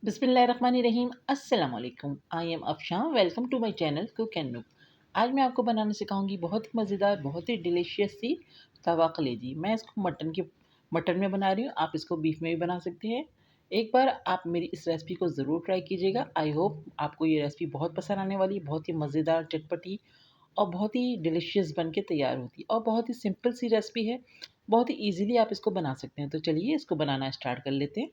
बिस्मिल्लाहिर्रहमानिर्रहीम। अस्सलाम वालेकुम। I am Afshan. Welcome to my channel cook and nook. आज मैं आपको बनाना सिखाऊंगी बहुत ही मज़ेदार, बहुत ही डिलीशियस सी तवा कलेजी। मैं इसको मटन में बना रही हूँ। आप इसको बीफ में भी बना सकते हैं। एक बार आप मेरी इस रेसिपी को ज़रूर ट्राई कीजिएगा। आई होप आपको ये रेसिपी बहुत पसंद आने वाली, बहुत ही मज़ेदार, चटपटी और बहुत ही डिलीशियस बन के तैयार होती है और बहुत ही सिंपल सी रेसिपी है। बहुत ही ईजिली आप इसको बना सकते हैं। तो चलिए इसको बनाना स्टार्ट कर लेते हैं।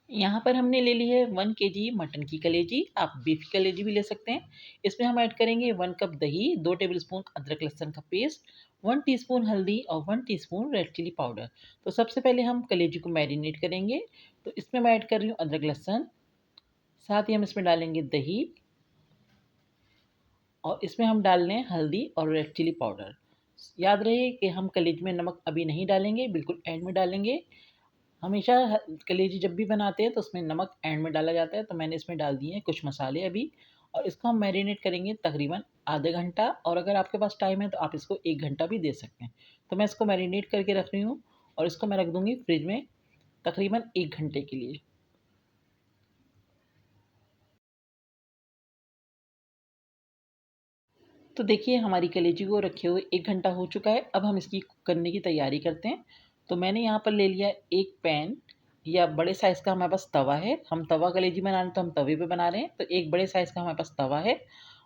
यहाँ पर हमने ले ली है 1 केजी मटन की कलेजी। आप बीफ की कलेजी भी ले सकते हैं। इसमें हम ऐड करेंगे 1 कप दही, 2 टेबलस्पून अदरक लहसुन का पेस्ट, 1 टीस्पून हल्दी और 1 टीस्पून रेड चिली पाउडर। तो सबसे पहले हम कलेजी को मैरिनेट करेंगे। तो इसमें मैं ऐड कर रही हूँ अदरक लहसुन, साथ ही हम इसमें डालेंगे दही और इसमें हम डाल रहे हैं हल्दी और रेड चिली पाउडर। याद रहे कि हम कलेजी में नमक अभी नहीं डालेंगे, बिल्कुल एंड में डालेंगे। हमेशा कलेजी जब भी बनाते हैं तो उसमें नमक एंड में डाला जाता है। तो मैंने इसमें डाल दिए हैं कुछ मसाले अभी और इसको हम मैरिनेट करेंगे तकरीबन आधे घंटा, और अगर आपके पास टाइम है तो आप इसको 1 घंटा भी दे सकते हैं। तो मैं इसको मैरिनेट करके रख रही हूँ और इसको मैं रख दूँगी फ्रिज में तकरीबन 1 घंटे के लिए। तो देखिए हमारी कलेजी को रखे हुए 1 घंटा हो चुका है। अब हम इसकी कुक करने की तैयारी करते हैं। तो मैंने यहाँ पर ले लिया एक पैन या बड़े साइज़ का हमारे पास तवा है। हम तवा कलेजी बना रहे हैं तो हम तवे पे बना रहे हैं। तो एक बड़े साइज़ का हमारे पास तवा है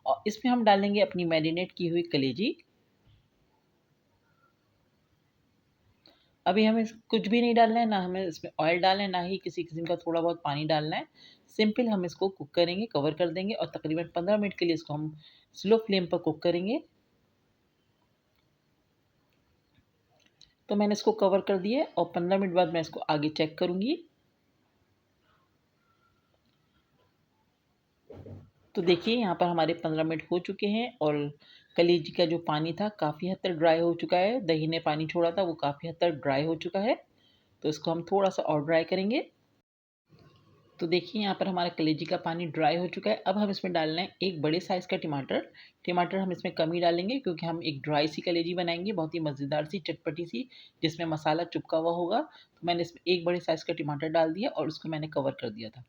और इसमें हम डालेंगे अपनी मैरिनेट की हुई कलेजी। अभी हमें कुछ भी नहीं डालना है, ना हमें इसमें ऑयल डालना है, ना ही किसी किस्म का थोड़ा बहुत पानी डालना है। सिंपल हम इसको कुक करेंगे, कवर कर देंगे और तकरीबन 15 मिनट के लिए इसको हम स्लो फ्लेम पर कुक करेंगे। तो मैंने इसको कवर कर दिया है और 15 मिनट बाद मैं इसको आगे चेक करूँगी। तो देखिए यहाँ पर हमारे 15 मिनट हो चुके हैं और कलेजी का जो पानी था काफ़ी हद तक ड्राई हो चुका है। दही ने पानी छोड़ा था वो काफ़ी हद तक ड्राई हो चुका है। तो इसको हम थोड़ा-सा और ड्राई करेंगे। तो देखिए यहाँ पर हमारा कलेजी का पानी ड्राई हो चुका है। अब हम इसमें डालना है एक बड़े साइज़ का टमाटर। टमाटर हम इसमें कम ही डालेंगे क्योंकि हम एक ड्राई सी कलेजी बनाएँगे, बहुत ही मज़ेदार सी, चटपटी सी, जिसमें मसाला चिपका हुआ होगा। तो मैंने इसमें एक बड़े साइज़ का टमाटर डाल दिया और उसको मैंने कवर कर दिया था।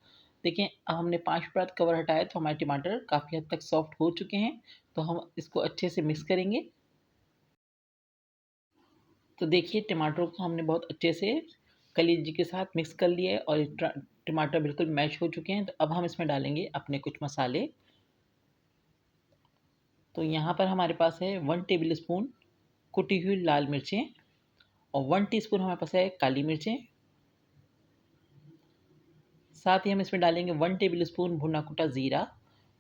देखें अब हमने 5 मिनट बाद कवर हटाया तो हमारे टमाटर काफ़ी हद तक सॉफ्ट हो चुके हैं। तो हम इसको अच्छे से मिक्स करेंगे। तो देखिए टमाटरों को हमने बहुत अच्छे से कलीजी के साथ मिक्स कर लिया है और टमाटर बिल्कुल मैश हो चुके हैं। तो अब हम इसमें डालेंगे अपने कुछ मसाले। तो यहाँ पर हमारे पास है 1 टेबल स्पून कुटी हुई लाल मिर्चें और 1 टीस्पून हमारे पास है काली मिर्चें। साथ ही हम इसमें डालेंगे 1 टेबल स्पून भुना कुटा ज़ीरा,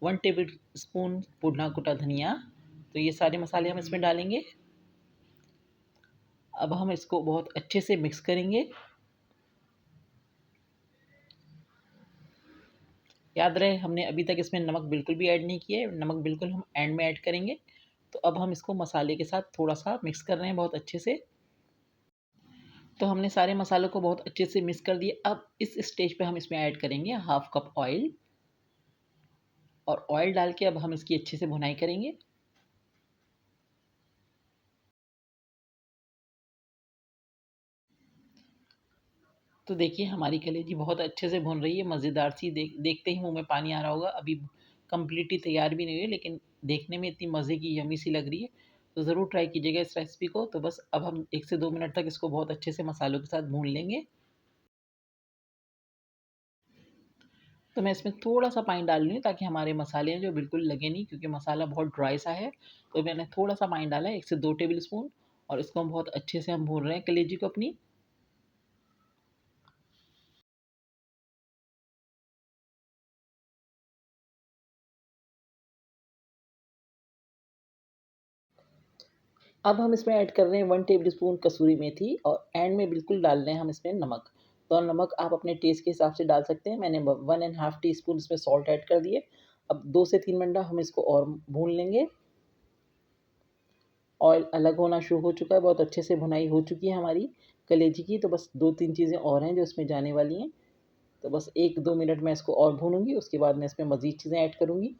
1 टेबल स्पून भुना कुटा धनिया। तो ये सारे मसाले हम इसमें डालेंगे। अब हम इसको बहुत अच्छे से मिक्स करेंगे। याद रहे हमने अभी तक इसमें नमक बिल्कुल भी ऐड नहीं किया है। नमक बिल्कुल हम एंड में ऐड करेंगे। तो अब हम इसको मसाले के साथ थोड़ा-सा मिक्स कर रहे हैं बहुत अच्छे से। तो हमने सारे मसालों को बहुत अच्छे से मिक्स कर दिया। अब इस स्टेज पे हम इसमें ऐड करेंगे हाफ़ कप ऑयल और ऑयल डाल के अब हम इसकी अच्छे से भुनाई करेंगे। तो देखिए हमारी कलेजी बहुत अच्छे से भुन रही है, मज़ेदार सी, देखते ही मुँह में पानी आ रहा होगा। अभी कंप्लीटली तैयार भी नहीं हुई है लेकिन देखने में इतनी मज़े की यम्मी सी लग रही है। तो ज़रूर ट्राई कीजिएगा इस रेसिपी को। तो बस अब हम 1 से 2 मिनट तक इसको बहुत अच्छे से मसालों के साथ भून लेंगे। तो मैं इसमें थोड़ा-सा पानी डाल रही हूँ ताकि हमारे मसाले हैं जो बिल्कुल लगे नहीं, क्योंकि मसाला बहुत ड्राई सा है। तो मैंने थोड़ा-सा पानी डाला है 1 से 2 टेबल स्पून और इसको हम बहुत अच्छे से हम भून रहे हैं कलेजी को अपनी। अब हम इसमें ऐड कर रहे हैं 1 टेबल स्पून कसूरी मेथी और एंड में बिल्कुल डाल रहे हैं हम इसमें नमक। तो नमक आप अपने टेस्ट के हिसाब से डाल सकते हैं। मैंने 1 एंड हाफ टी स्पून इसमें सॉल्ट ऐड कर दिए। अब 2 से 3 मिनट हम इसको और भून लेंगे। ऑयल अलग होना शुरू हो चुका है, बहुत अच्छे से भुनाई हो चुकी है हमारी कलेजी की। तो बस 2-3 चीज़ें और हैं जो इसमें जाने वाली हैं। तो बस 1-2 मिनट मैं इसको और भूनूँगी, उसके बाद मैं इसमें मज़ीद चीज़ें ऐड करूँगी।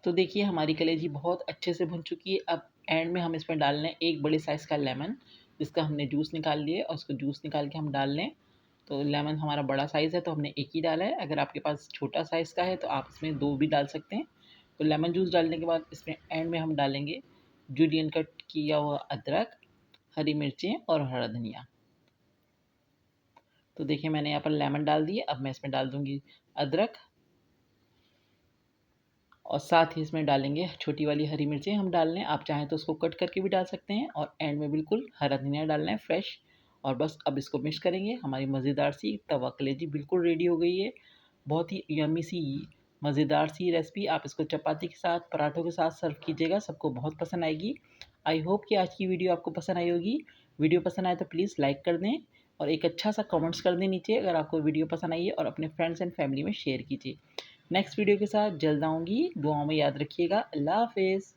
तो देखिए हमारी कलेजी बहुत अच्छे से भुन चुकी है। अब एंड में हम इसमें डाल लें एक बड़े साइज़ का लेमन, जिसका हमने जूस निकाल लिया और उसको जूस निकाल के हम डाल लें। तो लेमन हमारा बड़ा साइज़ है तो हमने एक ही डाला है, अगर आपके पास छोटा साइज़ का है तो आप इसमें 2 भी डाल सकते हैं। तो लेमन जूस डालने के बाद इसमें एंड में हम डालेंगे जूलियन कट किया हुआ अदरक, हरी मिर्चें और हरा धनिया। तो देखिए मैंने यहाँ पर लेमन डाल दिए, अब मैं इसमें डाल दूँगी अदरक और साथ ही इसमें डालेंगे छोटी वाली हरी मिर्चें हम डाल लें, आप चाहें तो उसको कट करके भी डाल सकते हैं और एंड में बिल्कुल हरा धनिया डालना है फ्रेश। और बस अब इसको मिक्स करेंगे। हमारी मज़ेदार सी तवा कलेजी बिल्कुल रेडी हो गई है। बहुत ही यम्मी सी मज़ेदार सी रेसिपी, आप इसको चपाती के साथ, पराठों के साथ सर्व कीजिएगा, सबको बहुत पसंद आएगी। आई होप कि आज की वीडियो आपको पसंद आई होगी। वीडियो पसंद आए तो प्लीज़ लाइक कर दें और एक अच्छा सा कमेंट्स कर दें नीचे अगर आपको वीडियो पसंद आई है, और अपने फ्रेंड्स एंड फैमिली में शेयर कीजिए। नेक्स्ट वीडियो के साथ जल्द आऊँगी, दुआओं में याद रखिएगा। अल्लाह हाफ़िज़।